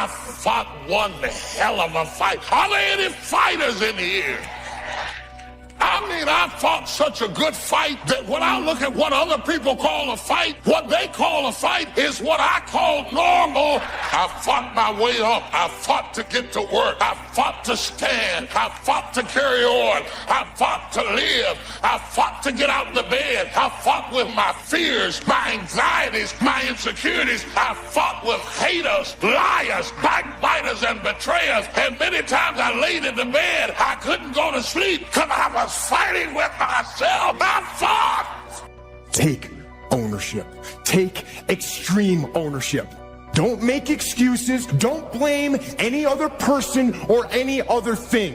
fought one hell of a fight. Are there any fighters in here? I mean, I fought such a good fight that when I look at what other people call a fight, what they call a fight is what I call normal. I fought my way up. I fought to get to work. I fought to stand. I fought to carry on. I fought to live. I fought to get out of the bed. I fought with my fears, my anxieties, my insecurities. I fought with haters, liars, backbiters, and betrayers. And many times I laid in the bed. I couldn't go to sleep because I was fighting with myself. I fought. Take ownership. Take extreme ownership. Don't make excuses. Don't blame any other person or any other thing.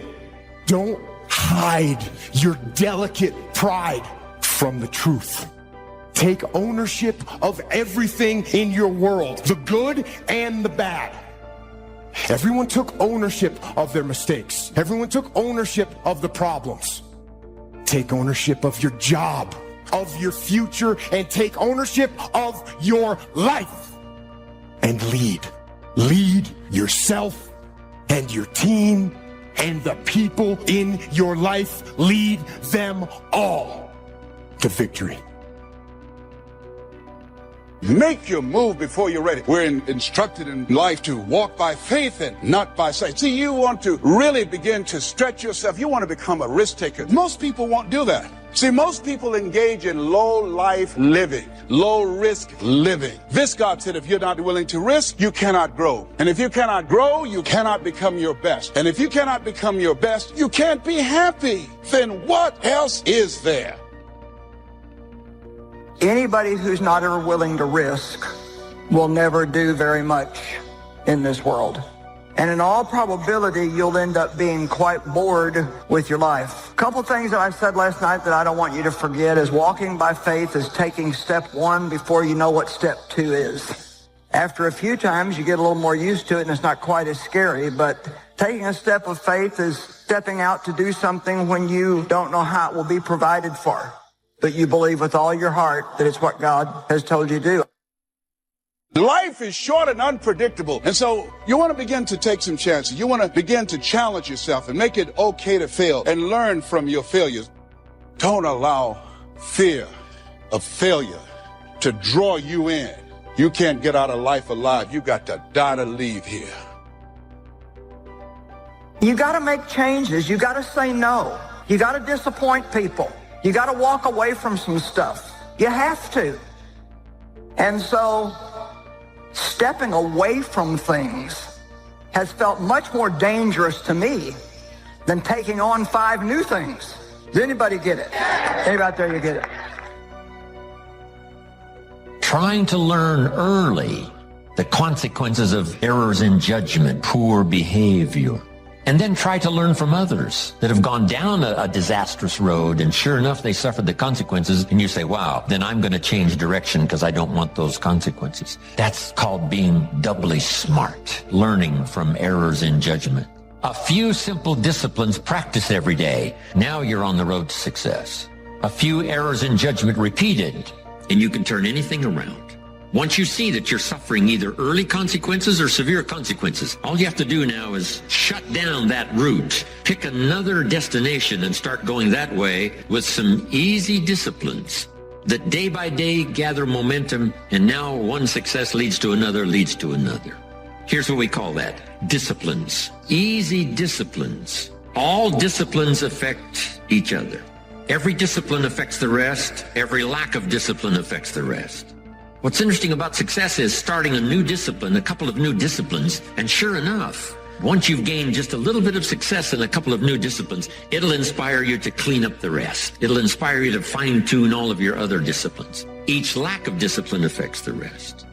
Don't hide your delicate pride from the truth. Take ownership of everything in your world, the good and the bad. Everyone took ownership of their mistakes. Everyone took ownership of the problems. Take ownership of your job, of your future, and take ownership of your life. And lead. Lead yourself and your team and the people in your life. Lead them all to victory. Make your move before you're ready. We're instructed in life to walk by faith and not by sight. See, you want to really begin to stretch yourself. You want to become a risk taker. Most people won't do that. See, most people engage in low life living, low risk living. This God said, if you're not willing to risk, you cannot grow. And if you cannot grow, you cannot become your best. And if you cannot become your best, you can't be happy. Then what else is there? Anybody who's not ever willing to risk will never do very much in this world. And in all probability, you'll end up being quite bored with your life. A couple things that I said last night that I don't want you to forget is walking by faith is taking step one before you know what step two is. After a few times, you get a little more used to it and it's not quite as scary, but taking a step of faith is stepping out to do something when you don't know how it will be provided for. But you believe with all your heart that it's what God has told you to do. Life is short and unpredictable. And so you want to begin to take some chances. You want to begin to challenge yourself and make it okay to fail and learn from your failures. Don't allow fear of failure to draw you in. You can't get out of life alive. You got to die to leave here. You got to make changes. You got to say no. You got to disappoint people. You got to walk away from some stuff. You have to. And so stepping away from things has felt much more dangerous to me than taking on 5 new things. Does anybody get it? Anybody out there, you get it? Trying to learn early the consequences of errors in judgment, poor behavior. And then try to learn from others that have gone down a disastrous road, and sure enough, they suffered the consequences, and you say, wow, then I'm going to change direction because I don't want those consequences. That's called being doubly smart, learning from errors in judgment. A few simple disciplines practiced every day. Now you're on the road to success. A few errors in judgment repeated, and you can turn anything around. Once you see that you're suffering either early consequences or severe consequences, all you have to do now is shut down that route, pick another destination and start going that way with some easy disciplines that day by day gather momentum, and now one success leads to another, leads to another. Here's what we call that: disciplines. Easy disciplines. All disciplines affect each other. Every discipline affects the rest. Every lack of discipline affects the rest. What's interesting about success is starting a new discipline, a couple of new disciplines, and sure enough, once you've gained just a little bit of success in a couple of new disciplines, it'll inspire you to clean up the rest. It'll inspire you to fine-tune all of your other disciplines. Each lack of discipline affects the rest.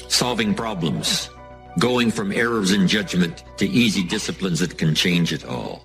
Solving problems, going from errors in judgment to easy disciplines that can change it all.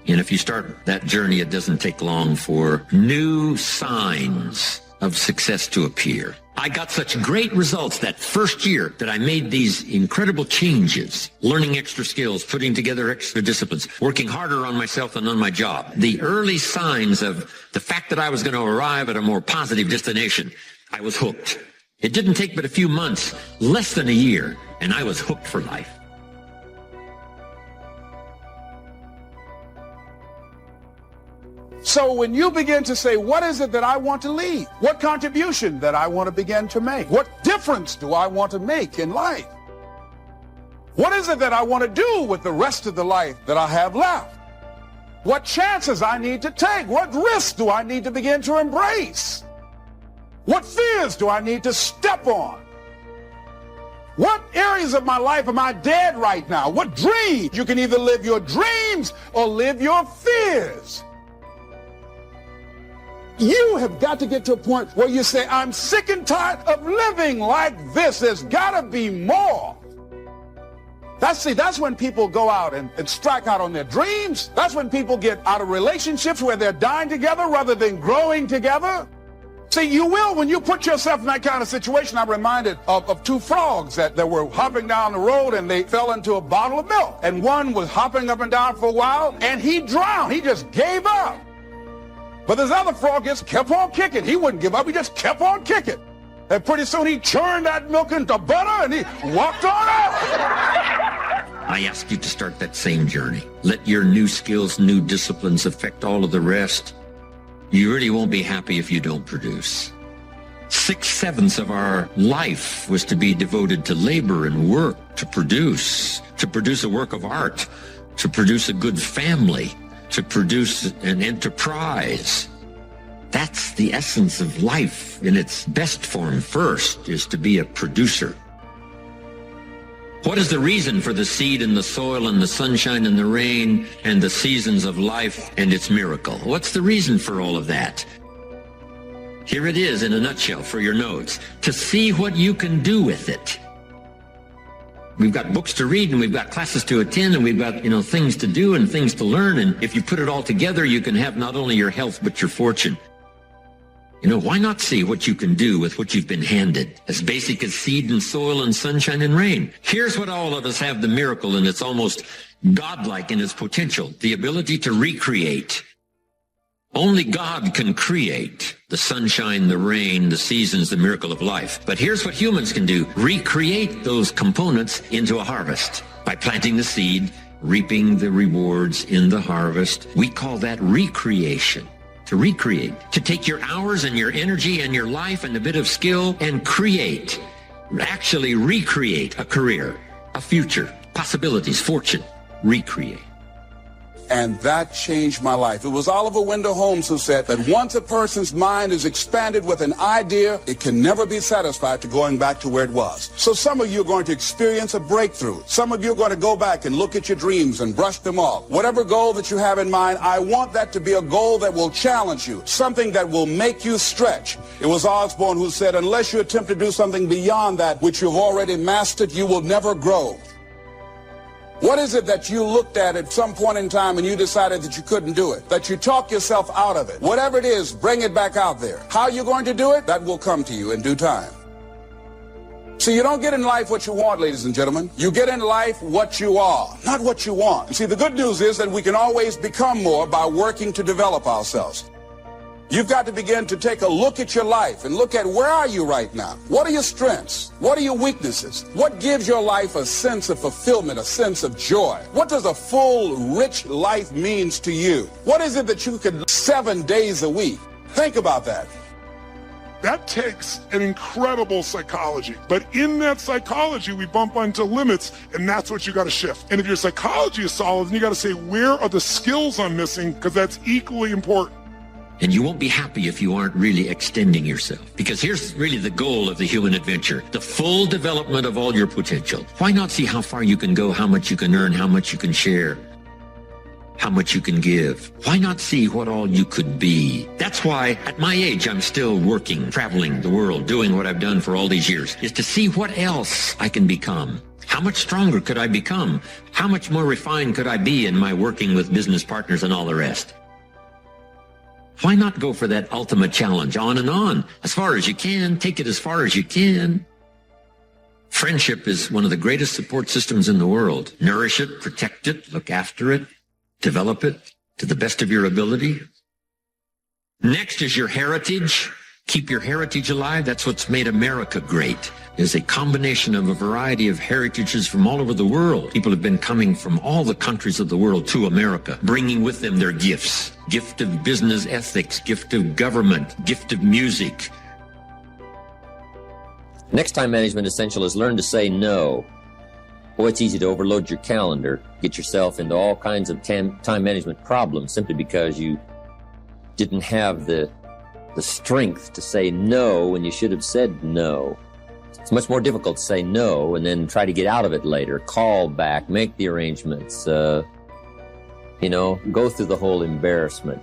And if you start that journey, it doesn't take long for new signs of success to appear. I got such great results that first year that I made these incredible changes, learning extra skills, putting together extra disciplines, working harder on myself and on my job. The early signs of the fact that I was going to arrive at a more positive destination, I was hooked. It didn't take but a few months, less than a year, and I was hooked for life. So when you begin to say, what is it that I want to leave? What contribution that I want to begin to make? What difference do I want to make in life? What is it that I want to do with the rest of the life that I have left? What chances I need to take? What risks do I need to begin to embrace? What fears do I need to step on? What areas of my life am I dead right now? What dreams? You can either live your dreams or live your fears. You have got to get to a point where you say, I'm sick and tired of living like this. There's got to be more. That's when people go out and strike out on their dreams. That's when people get out of relationships where they're dying together rather than growing together. See, you will when you put yourself in that kind of situation. I'm reminded of two frogs that were hopping down the road and they fell into a bottle of milk. And one was hopping up and down for a while and he drowned. He just gave up. But this other frog just kept on kicking. He wouldn't give up. He just kept on kicking. And pretty soon he churned that milk into butter and he walked on out. I ask you to start that same journey. Let your new skills, new disciplines affect all of the rest. You really won't be happy if you don't produce. 6/7 of our life was to be devoted to labor and work, to produce a work of art, to produce a good family, to produce an enterprise. That's the essence of life in its best form. First is to be a producer. What is the reason for the seed and the soil and the sunshine and the rain and the seasons of life and its miracle? What's the reason for all of that? Here it is in a nutshell for your notes. To see what you can do with it. We've got books to read and we've got classes to attend and we've got, things to do and things to learn. And if you put it all together, you can have not only your health, but your fortune. Why not see what you can do with what you've been handed? As basic as seed and soil and sunshine and rain. Here's what all of us have, the miracle, and it's almost godlike in its potential. The ability to recreate. Only God can create the sunshine, the rain, the seasons, the miracle of life. But here's what humans can do. Recreate those components into a harvest. By planting the seed, reaping the rewards in the harvest. We call that recreation. To recreate, to take your hours and your energy and your life and a bit of skill and create, actually recreate a career, a future, possibilities, fortune, recreate. And that changed my life. It was Oliver Wendell Holmes who said that once a person's mind is expanded with an idea, it can never be satisfied to going back to where it was. So some of you are going to experience a breakthrough. Some of you are going to go back and look at your dreams and brush them off. Whatever goal that you have in mind, I want that to be a goal that will challenge you, something that will make you stretch. It was Osborne who said, unless you attempt to do something beyond that which you've already mastered, you will never grow. What is it that you looked at some point in time and you decided that you couldn't do it? That you talk yourself out of it? Whatever it is, bring it back out there. How you're going to do it, that will come to you in due time. See, you don't get in life what you want, ladies and gentlemen. You get in life what you are, not what you want. See, the good news is that we can always become more by working to develop ourselves. You've got to begin to take a look at your life and look at where are you right now? What are your strengths? What are your weaknesses? What gives your life a sense of fulfillment, a sense of joy? What does a full, rich life means to you? What is it that you could 7 days a week? Think about that. That takes an incredible psychology. But in that psychology, we bump into limits, and that's what you got to shift. And if your psychology is solid, then you got to say, where are the skills I'm missing? Because that's equally important. And you won't be happy if you aren't really extending yourself. Because here's really the goal of the human adventure, the full development of all your potential. Why not see how far you can go, how much you can earn, how much you can share, how much you can give? Why not see what all you could be? That's why at my age, I'm still working, traveling the world, doing what I've done for all these years, is to see what else I can become. How much stronger could I become? How much more refined could I be in my working with business partners and all the rest? Why not go for that ultimate challenge on and on? As far as you can, take it as far as you can. Friendship is one of the greatest support systems in the world. Nourish it, protect it, look after it, develop it to the best of your ability. Next is your heritage. Keep your heritage alive. That's what's made America great. Is a combination of a variety of heritages from all over the world. People have been coming from all the countries of the world to America, bringing with them their gifts. Gift of business ethics, gift of government, gift of music. Next time management essential is learn to say no. Boy, it's easy to overload your calendar, get yourself into all kinds of time management problems simply because you didn't have the strength to say no when you should have said no. It's much more difficult to say no and then try to get out of it later, call back, make the arrangements, go through the whole embarrassment.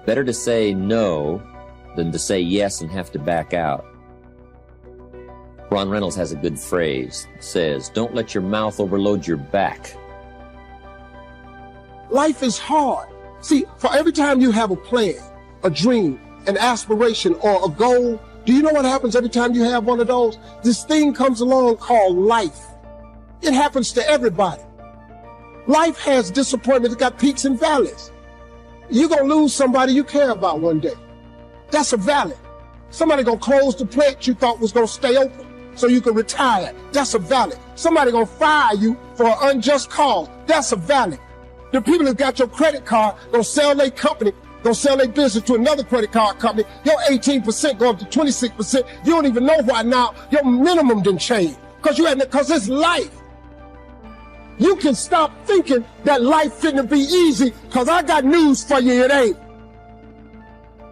Better to say no than to say yes and have to back out. Ron Reynolds has a good phrase. It says, don't let your mouth overload your back. Life is hard. See, for every time you have a plan, a dream, an aspiration, or a goal, do you know what happens every time you have one of those? This thing comes along called life. It happens to everybody. Life has disappointment. It's got peaks and valleys. You're going to lose somebody you care about one day. That's a valley. Somebody going to close the plant you thought was going to stay open so you can retire. That's a valley. Somebody going to fire you for an unjust cause. That's a valley. The people that got your credit card going to sell their company, going to sell their business to another credit card company. Your 18% go up to 26%. You don't even know why now. Your minimum didn't change because it's life. You can stop thinking that life finna be easy because I got news for you, it ain't.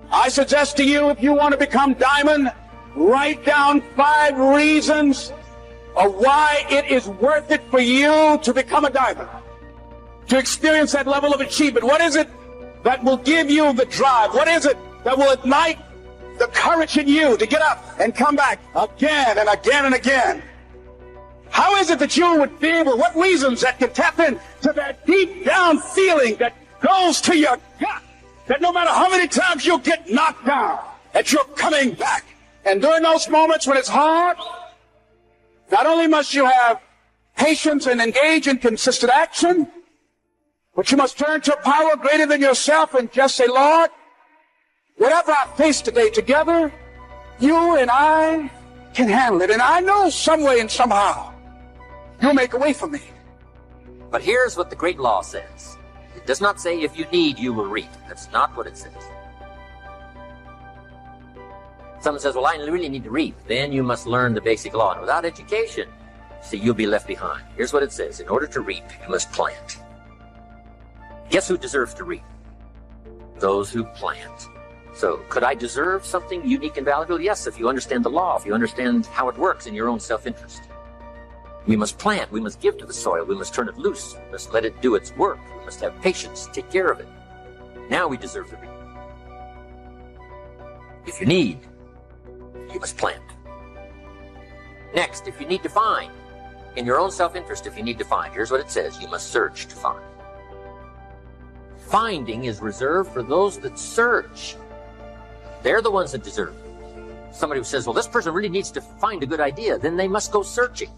I suggest to you, if you want to become diamond, write down 5 reasons of why it is worth it for you to become a diamond, to experience that level of achievement. What is it that will give you the drive? What is it that will ignite the courage in you to get up and come back again and again and again? How is it that you would be able, what reasons that can tap into that deep down feeling that goes to your gut, that no matter how many times you get knocked down, that you're coming back? And during those moments when it's hard, not only must you have patience and engage in consistent action, but you must turn to a power greater than yourself and just say, Lord, whatever I face today together, you and I can handle it. And I know some way and somehow you'll make a way for me. But here's what the great law says. It does not say if you need, you will reap. That's not what it says. Someone says, well, I really need to reap. Then you must learn the basic law. And without education, see, you'll be left behind. Here's what it says. In order to reap, you must plant. Guess who deserves to reap? Those who plant. So could I deserve something unique and valuable? Yes, if you understand the law, if you understand how it works in your own self-interest. We must plant. We must give to the soil. We must turn it loose. We must let it do its work. We must have patience, take care of it. Now we deserve to reap. If you need, you must plant. Next, if you need to find, in your own self-interest, if you need to find, here's what it says. You must search to find. Finding is reserved for those that search. They're the ones that deserve it. Somebody who says, well, this person really needs to find a good idea, then they must go searching.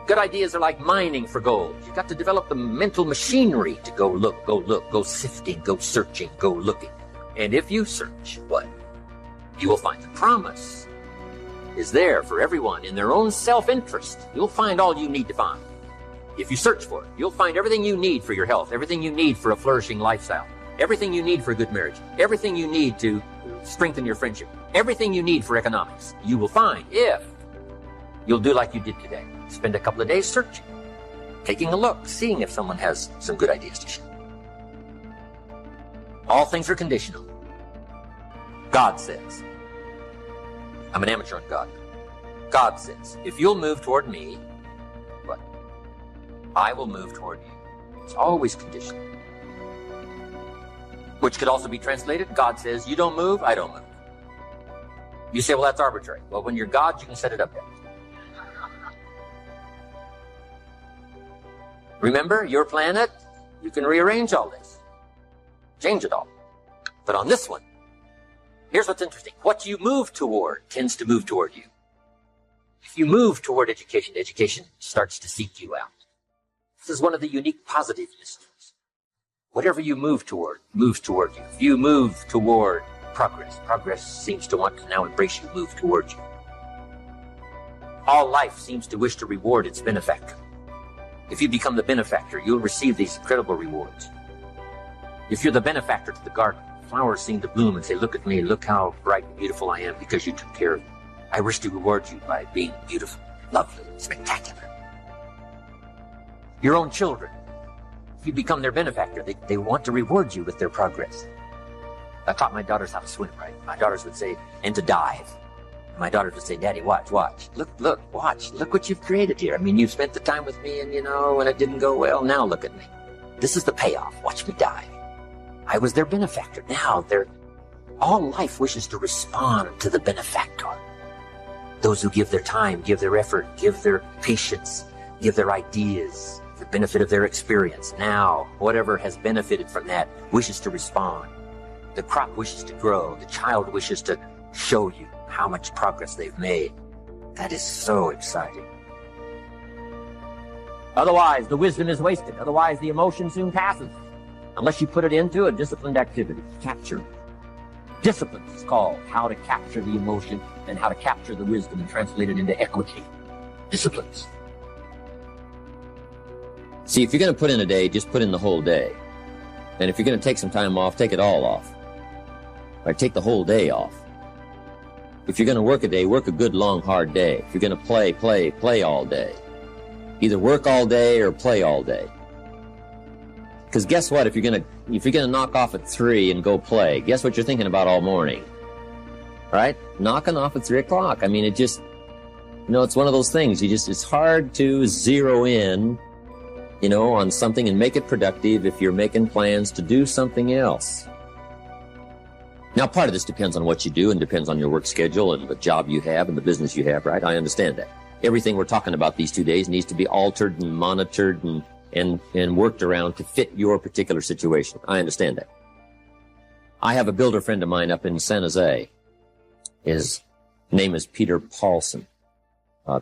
Good ideas are like mining for gold. You've got to develop the mental machinery to go look, go sifting, go searching, go looking. And if you search, what? You will find the promise is there for everyone in their own self-interest. You'll find all you need to find. If you search for it, you'll find everything you need for your health, everything you need for a flourishing lifestyle, everything you need for a good marriage, everything you need to strengthen your friendship, everything you need for economics. You will find if you'll do like you did today. Spend a couple of days searching, taking a look, seeing if someone has some good ideas to share. All things are conditional. God says, I'm an amateur on God. God says, if you'll move toward me, what? I will move toward you. It's always conditional. Which could also be translated, God says, you don't move, I don't move. You say, well, that's arbitrary. Well, when you're God, you can set it up there. Remember, your planet, you can rearrange all this. Change it all. But on this one, here's what's interesting. What you move toward tends to move toward you. If you move toward education, education starts to seek you out. This is one of the unique positive mysteries. Whatever you move toward moves toward you. If you move toward progress. Progress seems to want to now embrace you, move towards you. All life seems to wish to reward its benefactor. If you become the benefactor, you'll receive these incredible rewards. If you're the benefactor to the garden, flowers seem to bloom and say, look at me, look how bright and beautiful I am because you took care of me. I wish to reward you by being beautiful, lovely, spectacular. Your own children, if you become their benefactor, they want to reward you with their progress. I taught my daughters how to swim, right? My daughters would say, and to dive. My daughters would say, Daddy, watch. Look, watch. Look what you've created here. I mean, you've spent the time with me and, when it didn't go well, now look at me. This is the payoff. Watch me dive. I was their benefactor. Now all life wishes to respond to the benefactor. Those who give their time, give their effort, give their patience, give their ideas, the benefit of their experience. Now, whatever has benefited from that wishes to respond. The crop wishes to grow. The child wishes to show you how much progress they've made. That is so exciting. Otherwise, the wisdom is wasted. Otherwise, the emotion soon passes. Unless you put it into a disciplined activity. Capture. Discipline is called how to capture the emotion and how to capture the wisdom and translate it into equity. Disciplines. See, if you're going to put in a day, just put in the whole day. And if you're going to take some time off, take it all off. Or take the whole day off. If you're going to work a day, work a good, long, hard day. If you're going to play all day. Either work all day or play all day. Because guess what? If you're gonna knock off at 3 and go play, guess what you're thinking about all morning? Right? Knocking off at 3 o'clock. I mean, it just, it's one of those things. It's hard to zero in, on something and make it productive if you're making plans to do something else. Now, part of this depends on what you do and depends on your work schedule and the job you have and the business you have, right? I understand that. Everything we're talking about these 2 days needs to be altered and monitored and worked around to fit your particular situation. I understand that. I have a builder friend of mine up in San Jose. His name is Peter Paulson.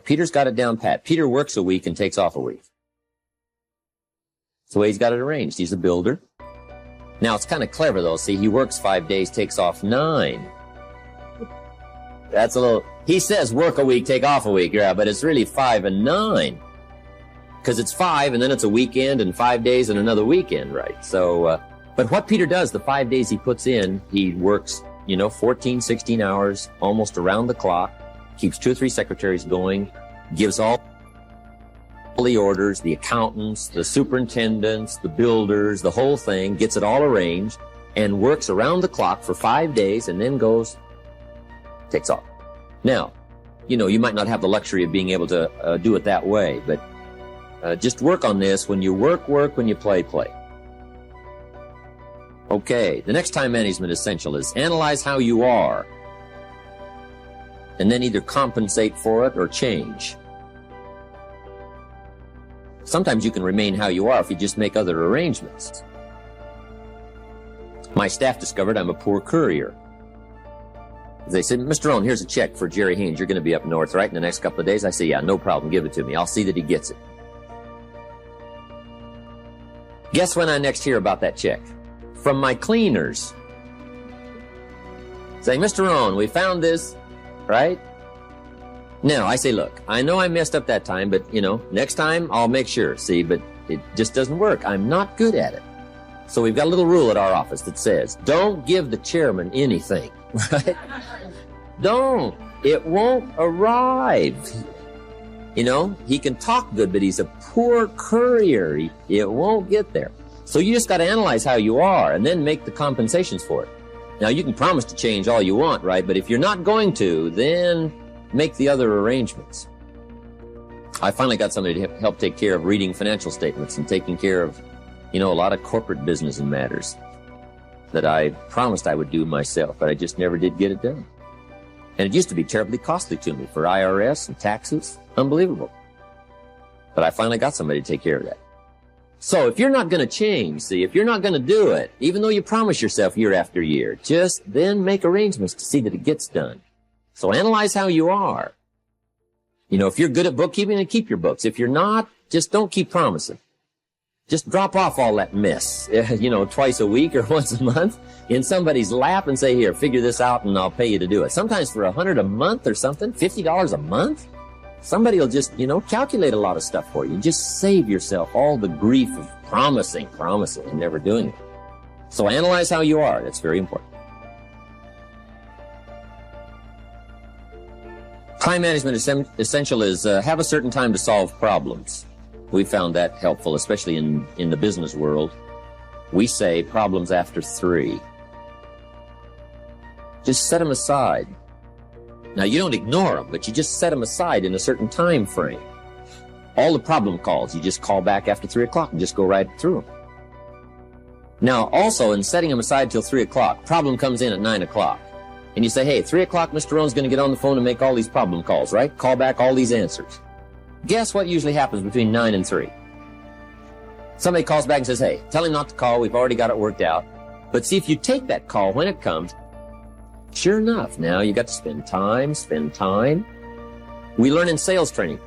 Peter's got it down pat. Peter works a week and takes off a week. That's the way he's got it arranged. He's a builder. Now, it's kind of clever, though. See, he works 5 days, takes off 9. That's a little... He says work a week, take off a week, yeah, but it's really 5 and 9. Because it's 5, and then it's a weekend, and 5 days, and another weekend, right? So, but what Peter does, the 5 days he puts in, he works, 14, 16 hours, almost around the clock, keeps 2 or 3 secretaries going, gives all the orders, the accountants, the superintendents, the builders, the whole thing, gets it all arranged, and works around the clock for 5 days, and then takes off. Now, you might not have the luxury of being able to do it that way, but just work on this. When you work, when you play. Okay, the next time management essential is analyze how you are, and then either compensate for it or change. Sometimes you can remain how you are if you just make other arrangements. My staff discovered I'm a poor courier. They said, Mr. Rohn, here's a check for Jerry Haynes. You're going to be up north, right, in the next couple of days? I say, yeah, no problem. Give it to me. I'll see that he gets it. Guess when I next hear about that check? From my cleaners. Saying, Mr. Rohn, we found this, right? Now, I say, look, I know I messed up that time, but, next time I'll make sure. See, but it just doesn't work. I'm not good at it. So we've got a little rule at our office that says, don't give the chairman anything, right? Don't. It won't arrive. He can talk good, but he's a poor courier. It won't get there. So you just got to analyze how you are and then make the compensations for it. Now, you can promise to change all you want, right? But if you're not going to, then make the other arrangements. I finally got somebody to help take care of reading financial statements and taking care of, a lot of corporate business and matters that I promised I would do myself, but I just never did get it done. And it used to be terribly costly to me for IRS and taxes. Unbelievable. But I finally got somebody to take care of that. So if you're not going to change, if you're not going to do it, even though you promise yourself year after year, just then make arrangements to see that it gets done. So analyze how you are. If you're good at bookkeeping, then keep your books. If you're not, just don't keep promising. Just drop off all that mess, twice a week or once a month in somebody's lap and say, here, figure this out and I'll pay you to do it. Sometimes for $100 a month or something, $50 a month, somebody will just, calculate a lot of stuff for you. Just save yourself all the grief of promising and never doing it. So analyze how you are. That's very important. Time management essential is have a certain time to solve problems. We found that helpful, especially in the business world. We say problems after 3. Just set them aside. Now, you don't ignore them, but you just set them aside in a certain time frame. All the problem calls, you just call back after 3 o'clock and just go right through them. Now, also, in setting them aside till 3 o'clock, problem comes in at 9 o'clock. And you say, hey, 3 o'clock, Mr. Rohn's going to get on the phone and make all these problem calls, right? Call back all these answers. Guess what usually happens between 9 and 3? Somebody calls back and says, hey, tell him not to call. We've already got it worked out. But see, if you take that call when it comes, sure enough, now you got to spend time. We learn in sales training.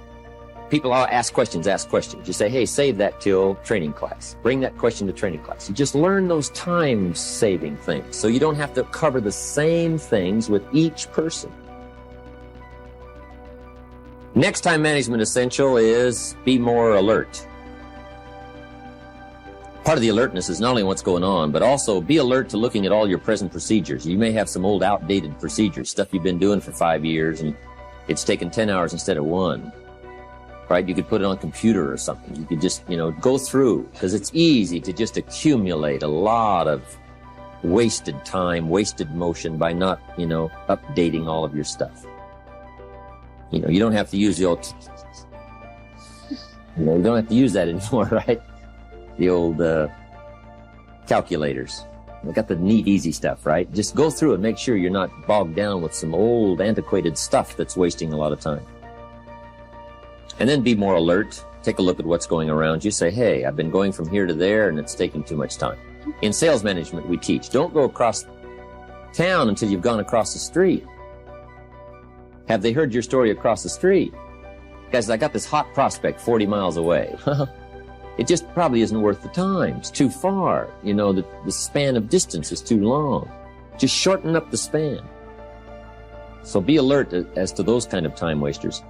People ask questions. You say, hey, save that till training class. Bring that question to training class. You just learn those time-saving things so you don't have to cover the same things with each person. Next time management essential is be more alert. Part of the alertness is not only what's going on, but also be alert to looking at all your present procedures. You may have some old outdated procedures, stuff you've been doing for 5 years, and it's taken 10 hours instead of 1. Right? You could put it on a computer or something. You could just, go through, because it's easy to just accumulate a lot of wasted time, wasted motion by not, updating all of your stuff. You don't have to use the old, you don't have to use that anymore, right? The old calculators. They got the neat, easy stuff, right? Just go through it. Make sure you're not bogged down with some old, antiquated stuff that's wasting a lot of time. And then be more alert. Take a look at what's going around you. Say, hey, I've been going from here to there, and it's taking too much time. In sales management, we teach, don't go across town until you've gone across the street. Have they heard your story across the street? Guys, I got this hot prospect 40 miles away. It just probably isn't worth the time. It's too far. The span of distance is too long. Just shorten up the span. So be alert as to those kind of time wasters.